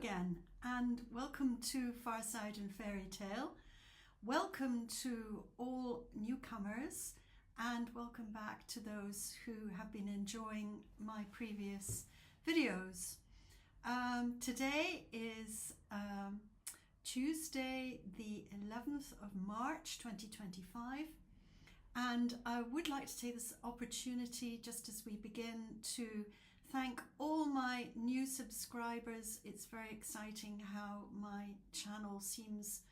again, and welcome to Fireside and Fairytale. Welcome to all newcomers, and welcome back to those who have been enjoying my previous videos. Today is Tuesday, the 11th of March 2025, and I would like to take this opportunity just as we begin to thank all my new subscribers. It's very exciting how my channel seems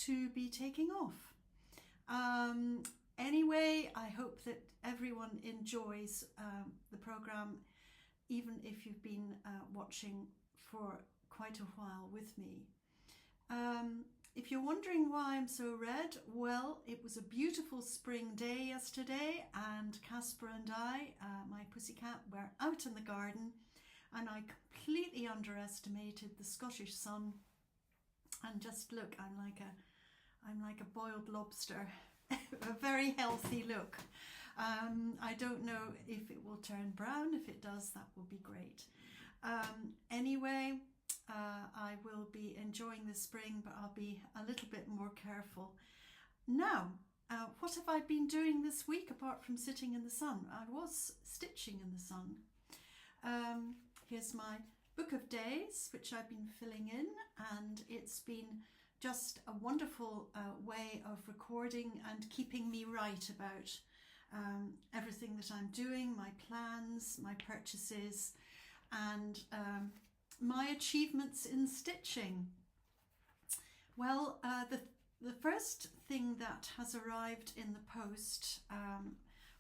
to be taking off. Anyway, I hope that everyone enjoys the program, even if you've been watching for quite a while with me. If you're wondering why I'm so red, well, it was a beautiful spring day yesterday, and Casper and I, my pussycat, were out in the garden, and I completely underestimated the Scottish sun. And just look, I'm like a boiled lobster, a very healthy look. I don't know if it will turn brown. If it does, that will be great. Anyway, I will be enjoying the spring, but I'll be a little bit more careful. Now, what have I been doing this week apart from sitting in the sun? I was stitching in the sun. Here's my book of days, which I've been filling in, and it's been just a wonderful way of recording and keeping me right about everything that I'm doing, my plans, my purchases, and my achievements in stitching. Well, the first thing that has arrived in the post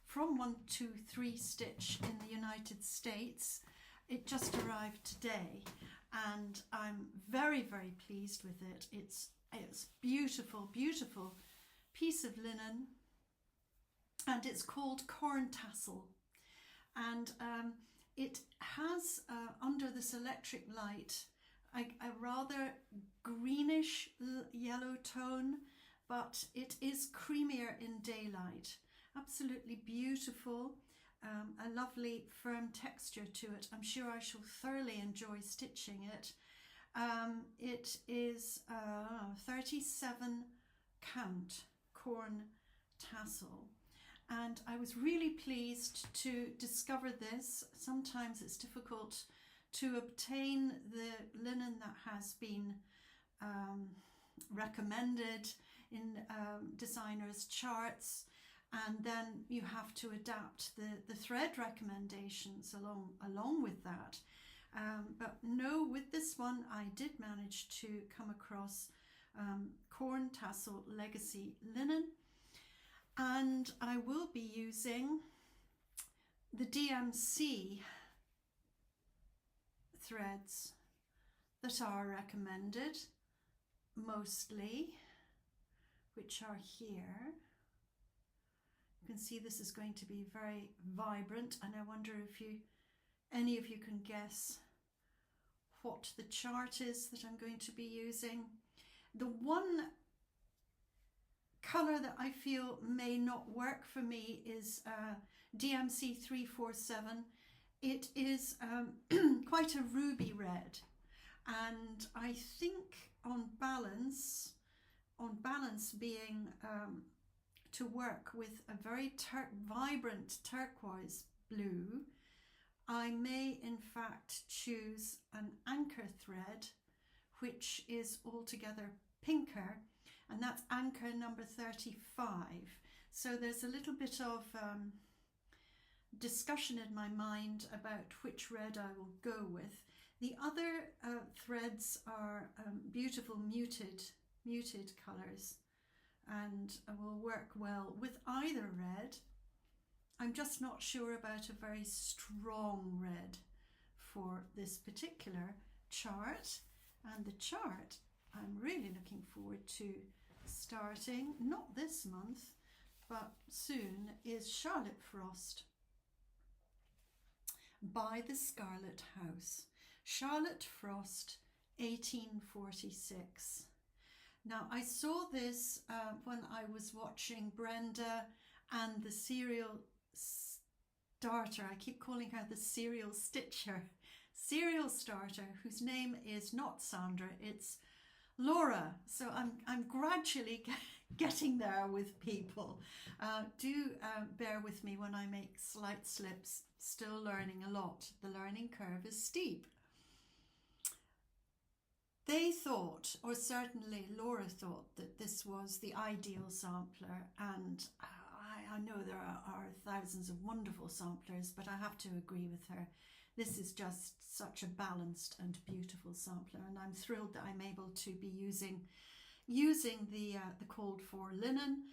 from 123 Stitch in the United States, it just arrived today, and I'm very, very pleased with it. It's beautiful, beautiful piece of linen, and it's called Corn Tassel, and it has under this electric light a rather greenish yellow tone, but it is creamier in daylight. Absolutely beautiful, a lovely firm texture to it. I'm sure I shall thoroughly enjoy stitching it. It is 37 count corn tassel. And I was really pleased to discover this. Sometimes it's difficult to obtain the linen that has been recommended in designers' charts, and then you have to adapt the thread recommendations along with that. But no, with this one I did manage to come across Corn Tassel Legacy Linen. And I will be using the DMC threads that are recommended mostly, which are here. You can see this is going to be very vibrant, and I wonder if any of you can guess what the chart is that I'm going to be using. The one colour that I feel may not work for me is DMC 347. It is quite a ruby red, and I think on balance being to work with a very vibrant turquoise blue, I may in fact choose an anchor thread which is altogether pinker, and that's anchor number 35. So there's a little bit of discussion in my mind about which red I will go with. The other threads are beautiful muted colours, and will work well with either red. I'm just not sure about a very strong red for this particular chart, and the chart I'm really looking forward to starting, not this month, but soon, is Charlotte Frost by the Scarlett House. Charlotte Frost, 1846. Now, I saw this when I was watching Brenda and the serial starter. I keep calling her the serial stitcher, serial starter whose name is not Sandra, it's Laura. So I'm gradually getting there with people. Do bear with me when I make slight slips. Still learning a lot. The learning curve is steep. They thought, or certainly Laura thought, that this was the ideal sampler, and I know there are thousands of wonderful samplers, but I have to agree with her. This is just such a balanced and beautiful sampler, and I'm thrilled that I'm able to be using the called for linen.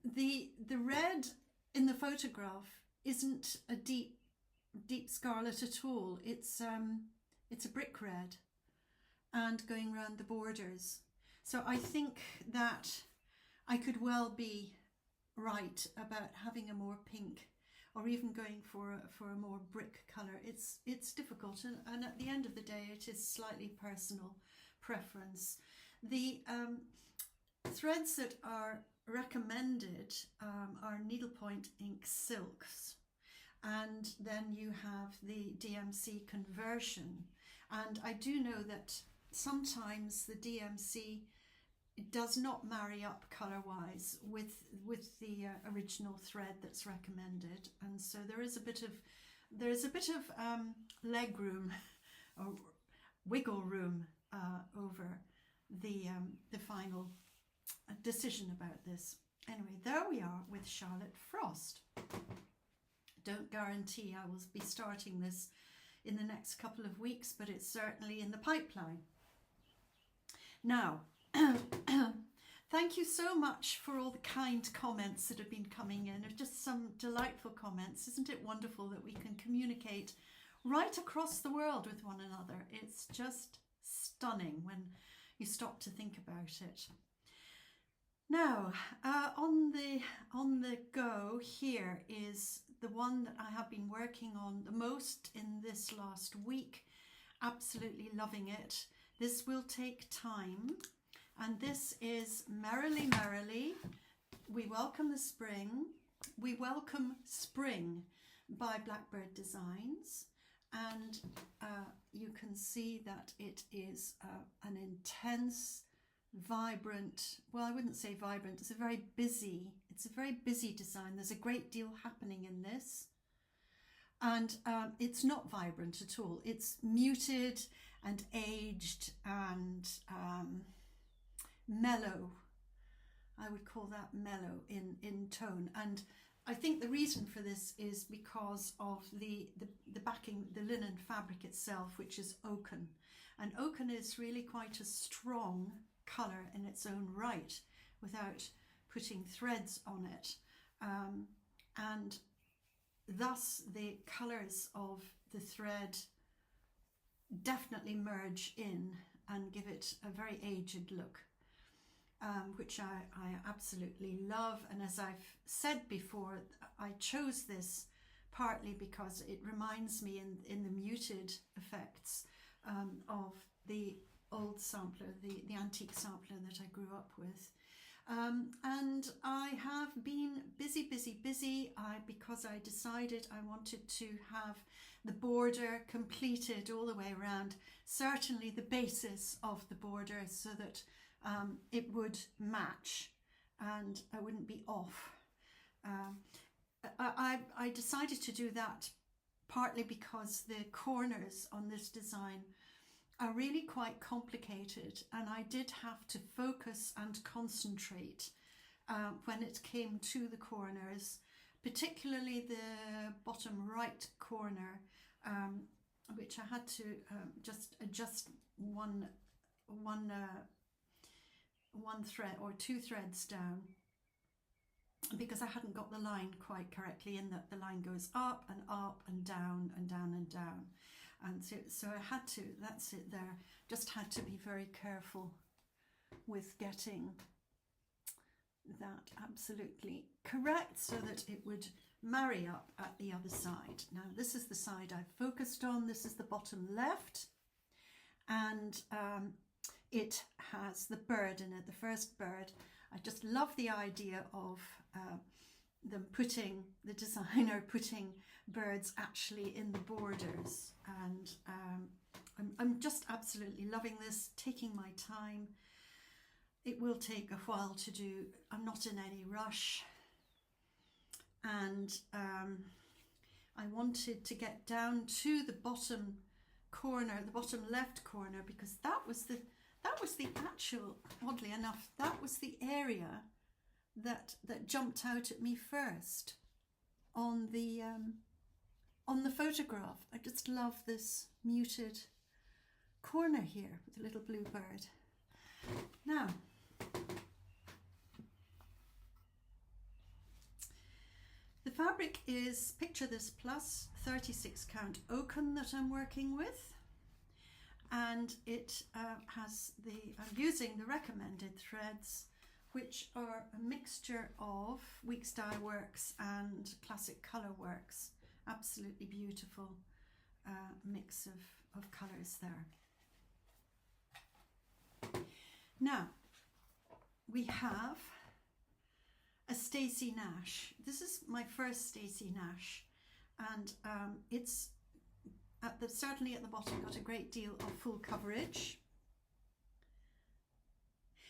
The red in the photograph isn't a deep scarlet at all. It's a brick red and going around the borders. So I think that I could well be right about having a more pink, or even going for a more brick colour. It's difficult, and at the end of the day it is slightly personal preference. The threads that are recommended are needlepoint ink silks, and then you have the DMC conversion. And I do know that sometimes the DMC does not marry up colour-wise with the original thread that's recommended, and so there is a bit of leg room or wiggle room over the final decision about this. Anyway, there we are with Charlotte Frost. Don't guarantee I will be starting this in the next couple of weeks, but it's certainly in the pipeline. Now, thank you so much for all the kind comments that have been coming in. Just some delightful comments. Isn't it wonderful that we can communicate right across the world with one another? It's just stunning when you stop to think about it. Now, on the go here is the one that I have been working on the most in this last week. Absolutely loving it. This will take time, and this is Merrily, Merrily. We welcome the spring. We welcome spring by Blackbird Designs, and you can see that it is an intense, vibrant, well, I wouldn't say vibrant, it's a very busy design. There's a great deal happening in this, and it's not vibrant at all. It's muted and aged and mellow. I would call that mellow in tone, and I think the reason for this is because of the backing, the linen fabric itself, which is oaken, and oaken is really quite a strong colour in its own right without putting threads on it, and thus the colours of the thread definitely merge in and give it a very aged look, which I absolutely love. And as I've said before, I chose this partly because it reminds me in the muted effects of the old sampler, the antique sampler that I grew up with. And I have been busy because I decided I wanted to have the border completed all the way around, certainly the basis of the border, so that it would match and I wouldn't be off. I decided to do that partly because the corners on this design are really quite complicated, and I did have to focus and concentrate when it came to the corners, particularly the bottom right corner, which I had to just adjust one thread or two threads down, because I hadn't got the line quite correctly, in that the line goes up and down and down and down. And so I had to, that's it there, just had to be very careful with getting that absolutely correct so that it would marry up at the other side. Now this is the side I've focused on, this is the bottom left, and it has the bird in it, the first bird. I just love the idea of the designer putting birds actually in the borders, and I'm just absolutely loving this, taking my time. It will take a while to do. I'm not in any rush, and I wanted to get down to the bottom corner, the bottom left corner, because that was the actual, oddly enough, that was the area that jumped out at me first on the photograph. I just love this muted corner here with the little blue bird. Now, the fabric is, picture this, plus 36 count oaken that I'm working with, and it has I'm using the recommended threads, which are a mixture of Weeks Dye Works and Classic Colour Works. Absolutely beautiful mix of colours there. Now, we have a Stacy Nash. This is my first Stacy Nash, and it's certainly at the bottom got a great deal of full coverage.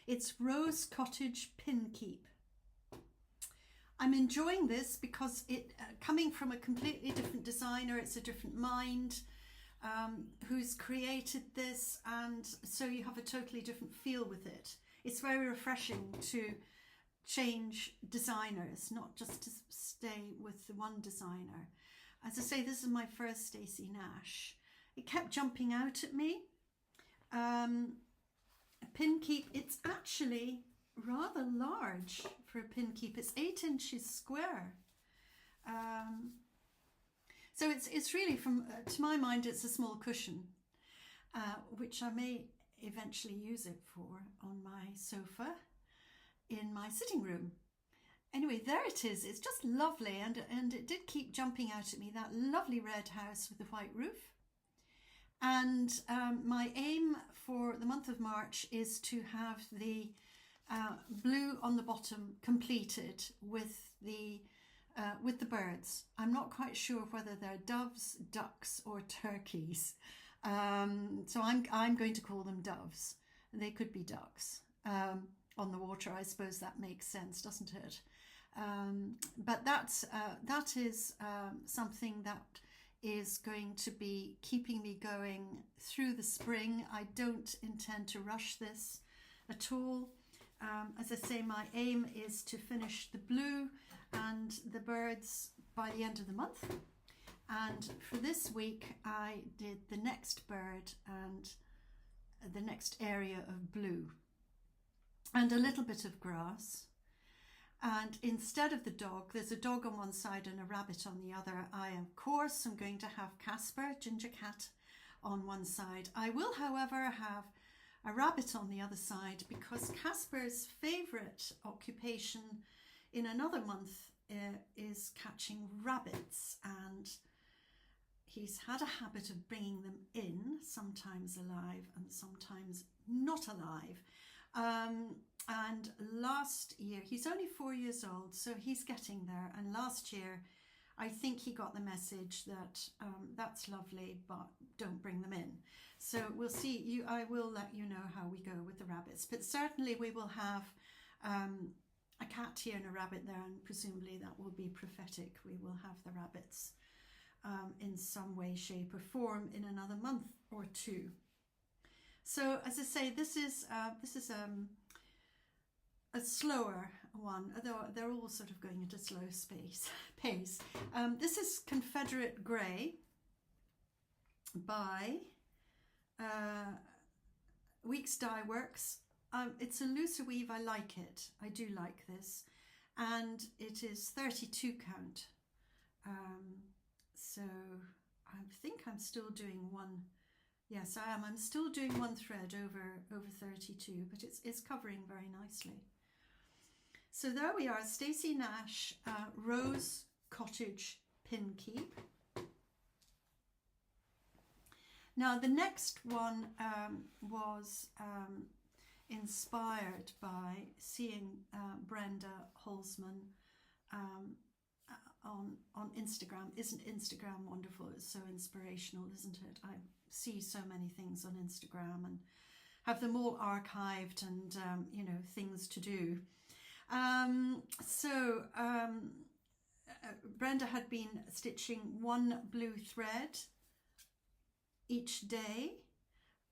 It's Rose Cottage Pinkeep. I'm enjoying this because it coming from a completely different designer. It's a different mind who's created this, and so you have a totally different feel with it. It's very refreshing to change designers, not just to stay with the one designer. As I say, this is my first Stacy Nash. It kept jumping out at me. Pinkeep, it's actually rather large for a Pinkeep. It's 8 inches square. So it's really, to my mind, it's a small cushion, which I may eventually use it for on my sofa in my sitting room. Anyway, there it is. It's just lovely, and it did keep jumping out at me, that lovely red house with the white roof. And my aim for the month of March is to have the blue on the bottom completed with the birds. I'm not quite sure whether they're doves, ducks, or turkeys. So I'm going to call them doves. They could be ducks on the water. I suppose that makes sense, doesn't it? But that is something that is going to be keeping me going through the spring. I don't intend to rush this at all. As I say, my aim is to finish the blue and the birds by the end of the month. And for this week, I did the next bird and the next area of blue and a little bit of grass. And instead of the dog, there's a dog on one side and a rabbit on the other. I, of course, am going to have Casper, Ginger Cat, on one side. I will, however, have a rabbit on the other side, because Casper's favourite occupation in another month is catching rabbits, and he's had a habit of bringing them in, sometimes alive and sometimes not alive. And last year, he's only 4 years old, so he's getting there. And last year, I think he got the message that that's lovely, but don't bring them in. So we'll see. I will let you know how we go with the rabbits. But certainly we will have a cat here and a rabbit there, and presumably that will be prophetic. We will have the rabbits in some way, shape or form in another month or two. So as I say, this is a slower one, although they're all sort of going at a slow pace. This is Confederate Grey by Weeks Dye Works. It's a looser weave. I like it. I do like this. And it is 32 count. So I think I'm still doing one. Yes, I am. I'm still doing one thread over 32, but it's covering very nicely. So there we are, Stacy Nash, Rose Cottage Pinkeep. Now the next one was inspired by seeing Brenda Holzman on Instagram. Isn't Instagram wonderful? It's so inspirational, isn't it? I see so many things on Instagram and have them all archived and you know, things to do. Brenda had been stitching one blue thread each day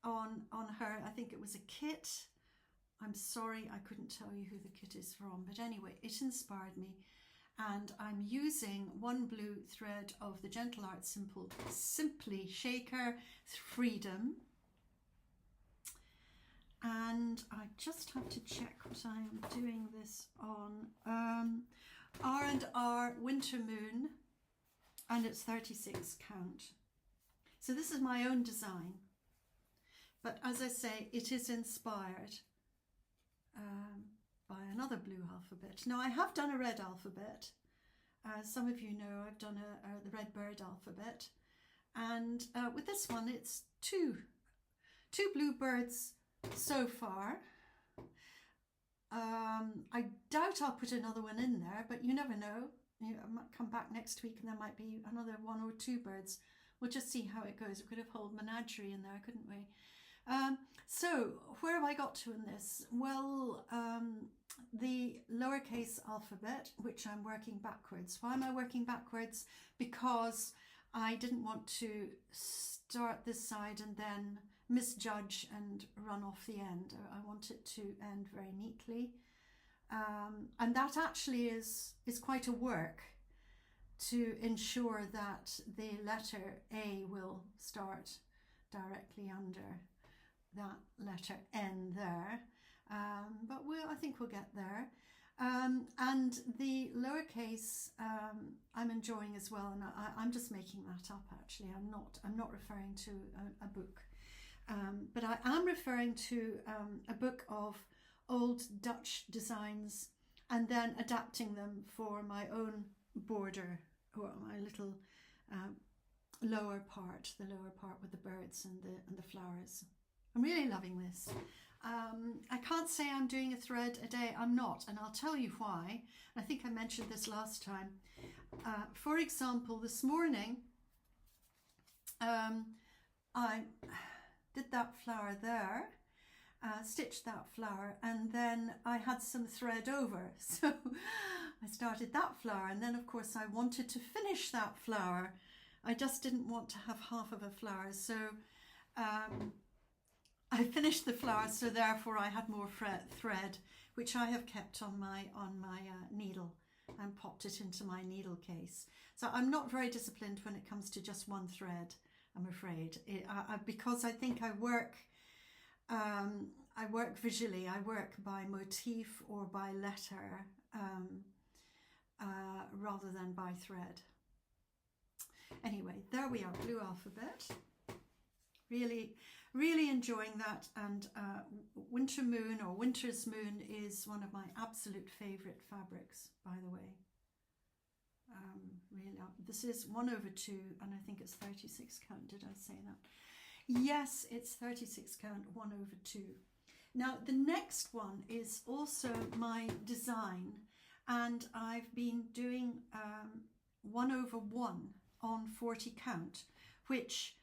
on her, I think it was a kit. I'm sorry I couldn't tell you who the kit is from, but anyway, it inspired me. And I'm using one blue thread of the Gentle Art Simply Shaker Freedom. And I just have to check what I'm doing this on. R&R Winter Moon, and it's 36 count. So this is my own design, but as I say, it is inspired by another blue alphabet. Now I have done a red alphabet. Some of you know I've done the Redbird alphabet, and with this one it's two blue birds so far. I doubt I'll put another one in there, but you never know. I might come back next week and there might be another one or two birds. We'll just see how it goes. We could have a whole menagerie in there, couldn't we? So where have I got to in this? Well, the lowercase alphabet, which I'm working backwards. Why am I working backwards? Because I didn't want to start this side and then misjudge and run off the end. I want it to end very neatly. And that actually is quite a work to ensure that the letter A will start directly under that letter N there. But I think we'll get there. And the lowercase I'm enjoying as well, and I'm just making that up actually. I'm not referring to a book. But I am referring to a book of old Dutch designs and then adapting them for my own border, or my little lower part, the lower part with the birds and the flowers. I'm really loving this. I can't say I'm doing a thread a day. I'm not, and I'll tell you why. I think I mentioned this last time. For example, this morning I did that flower there, stitched that flower, and then I had some thread over, so I started that flower, and then of course I wanted to finish that flower. I just didn't want to have half of a flower, so I finished the flower, so therefore I had more thread, which I have kept on my needle and popped it into my needle case. So I'm not very disciplined when it comes to just one thread, I'm afraid, because I think I work visually. I work by motif or by letter rather than by thread. Anyway, there we are, blue alphabet. Really enjoying that, and Winter Moon or Winter's Moon is one of my absolute favourite fabrics, by the way. Really, this is 1/2, and I think it's 36 count. Did I say that? Yes, it's 36 count, 1/2. Now the next one is also my design, and I've been doing 1/1 on 40 count, which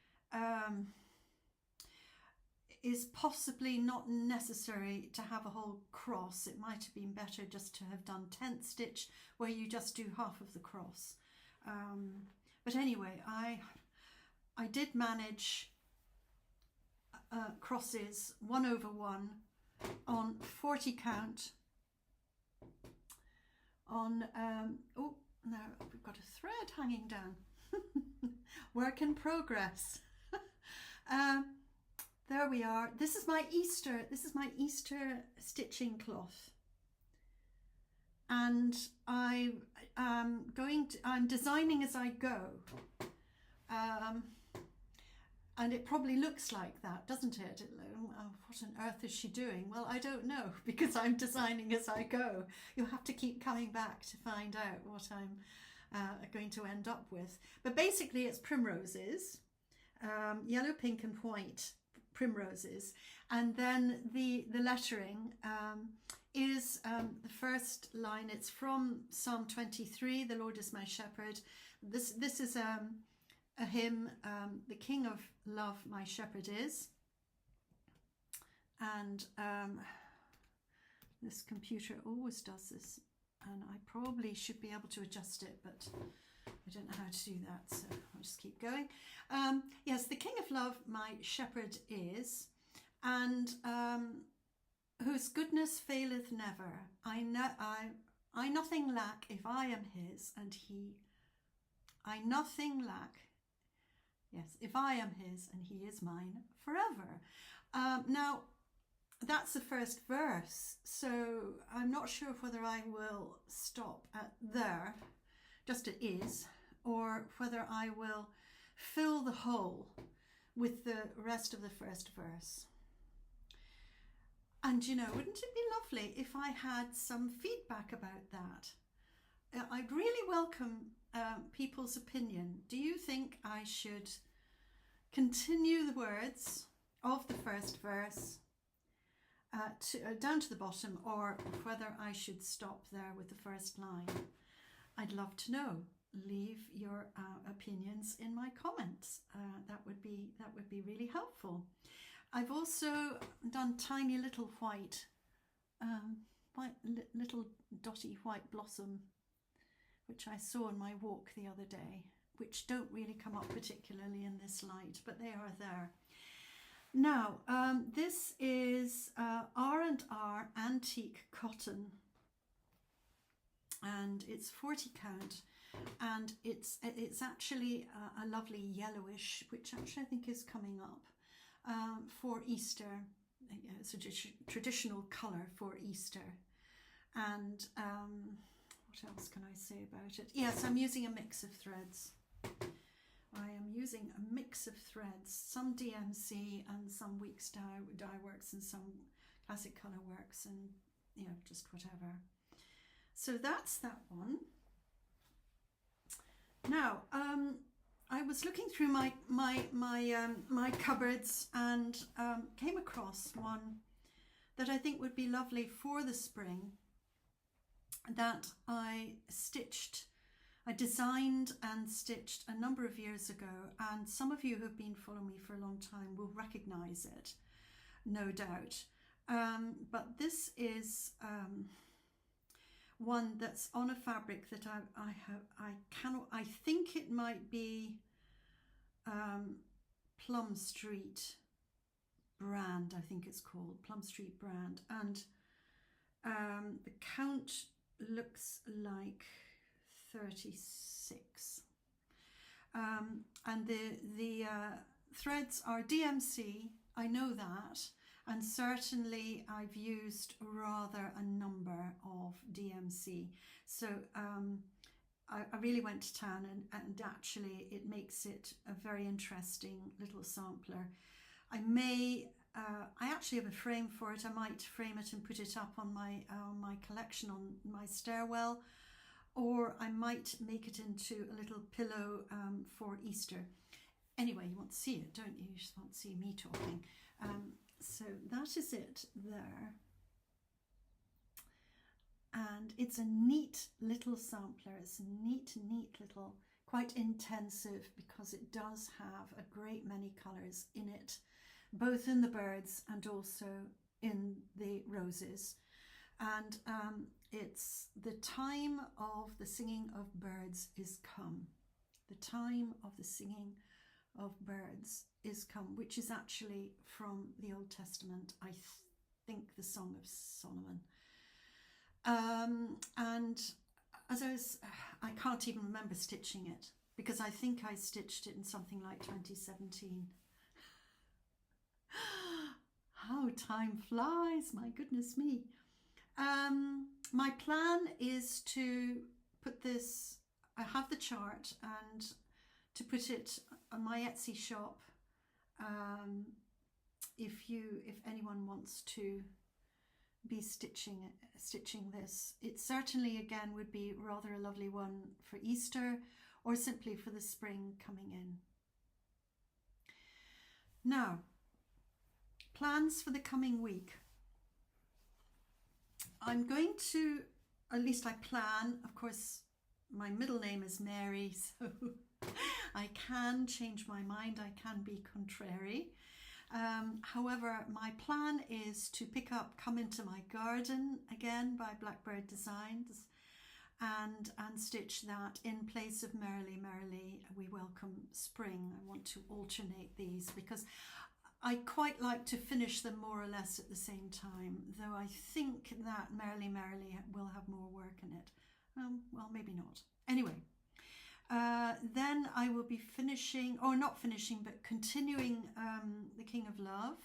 is possibly not necessary to have a whole cross. It might have been better just to have done 10th stitch where you just do half of the cross. But anyway, I did manage crosses 1/1 on 40 count on, oh, now we've got a thread hanging down. Work in progress. There we are. This is my Easter stitching cloth, and I'm designing as I go, and it probably looks like that, doesn't it? What on earth is she doing? Well, I don't know, because I'm designing as I go. You'll have to keep coming back to find out what I'm going to end up with. But basically it's primroses, yellow, pink and white primroses. And then the lettering is the first line. It's from Psalm 23, the Lord is my shepherd. This is a hymn, the King of Love my shepherd is. And this computer always does this, and I probably should be able to adjust it, but I don't know how to do that, so I'll just keep going. Yes, the King of Love my shepherd is, and whose goodness faileth never. I nothing lack if I am his, and he. I nothing lack, yes, if I am his, and he is mine forever. Now, that's the first verse, so I'm not sure whether I will stop at there, just it is, or whether I will fill the whole with the rest of the first verse. And you know, wouldn't it be lovely if I had some feedback about that? I'd really welcome people's opinion. Do you think I should continue the words of the first verse down to the bottom, or whether I should stop there with the first line? I'd love to know. Leave your opinions in my comments. That would be really helpful. I've also done tiny little white little dotty white blossom, which I saw on my walk the other day, which don't really come up particularly in this light, but they are there. Now, this is R&R Antique Cotton, and it's 40 count, and it's actually a lovely yellowish, which actually I think is coming up for Easter. It's a traditional colour for Easter. And what else can I say about it? Yes, I'm using a mix of threads. I am using a mix of threads, some DMC and some Weeks dye works and some classic colour works, and you know, just whatever. So that's that one. Now, I was looking through my cupboards and came across one that I think would be lovely for the spring, that I designed and stitched a number of years ago, and some of you who have been following me for a long time will recognize it, no doubt. But this is one that's on a fabric that I think it might be Plum Street brand, I think it's called, Plum Street brand, and the count looks like 36, and the threads are DMC, I know that, and certainly I've used rather a number of DMC, so I really went to town, and actually it makes it a very interesting little sampler. I actually have a frame for it. I might frame it and put it up on my collection on my stairwell, or I might make it into a little pillow for Easter. Anyway, you want to see it, don't you? You just want to see me talking. So that is it there. And it's a neat little sampler. It's a neat little, quite intensive, because it does have a great many colours in it, both in the birds and also in the roses. And it's the time of the singing of birds is come. The time of the singing of birds is come, which is actually from the Old Testament, I think the Song of Solomon. And as I can't even remember stitching it, because I think I stitched it in something like 2017. How time flies, my goodness me. My plan is to put this, I have the chart, and to put it on my Etsy shop. If anyone wants to be stitching this, it certainly again would be rather a lovely one for Easter, or simply for the spring coming in. Now, plans for the coming week. I'm going to, at least I plan, of course, my middle name is Mary, so I can change my mind, I can be contrary. However, my plan is to pick up Come Into My Garden again by Blackbird Designs and stitch that in place of Merrily, Merrily, We Welcome Spring. I want to alternate these because I quite like to finish them more or less at the same time, though I think that Merrily, Merrily will have more work in it. Well, maybe not. Anyway, then I will be finishing, or not finishing, but continuing The King of Love,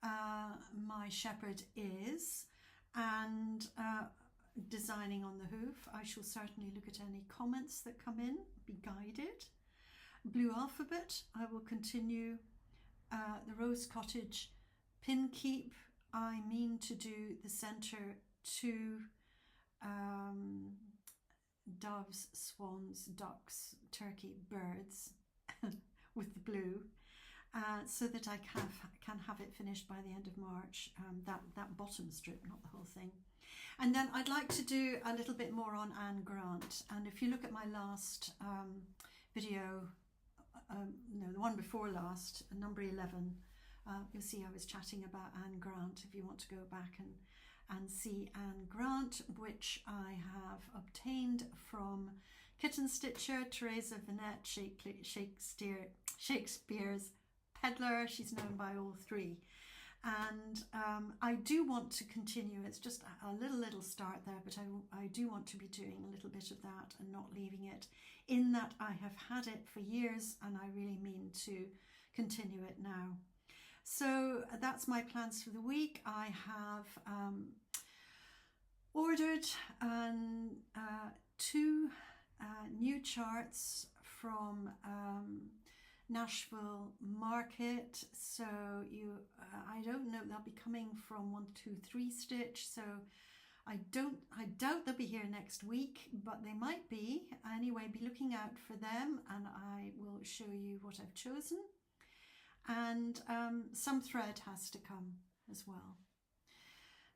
My Shepherd Is, and designing on the hoof. I shall certainly look at any comments that come in, be guided. Blue Alphabet, I will continue. The Rose Cottage Pinkeep, I mean to do the centre 2 doves, swans, ducks, turkey, birds with the blue, so that I can have it finished by the end of March, that bottom strip, not the whole thing. And then I'd like to do a little bit more on Anne Grant, and if you look at my last video, no, the one before last, number 11, you'll see I was chatting about Anne Grant, if you want to go back and see Anne Grant, which I have obtained from Kitten Stitcher, Teresa Vanette, Shakespeare's Peddler. She's known by all three. And I do want to continue. It's just a little start there, but I do want to be doing a little bit of that and not leaving it, in that I have had it for years and I really mean to continue it now. So that's my plans for the week. I have ordered 2 new charts from Nashville Market, so I don't know, they'll be coming from 123 Stitch, so I doubt they'll be here next week, but they might be. Anyway, be looking out for them and I will show you what I've chosen. And some thread has to come as well.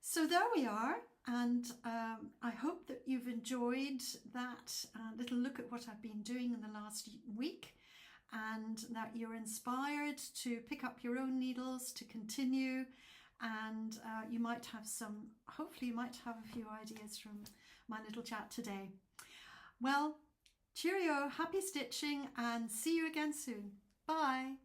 So there we are, and I hope that you've enjoyed that little look at what I've been doing in the last week, and that you're inspired to pick up your own needles, to continue, and you might have some, hopefully you might have a few ideas from my little chat today. Well, cheerio, happy stitching, and see you again soon. Bye.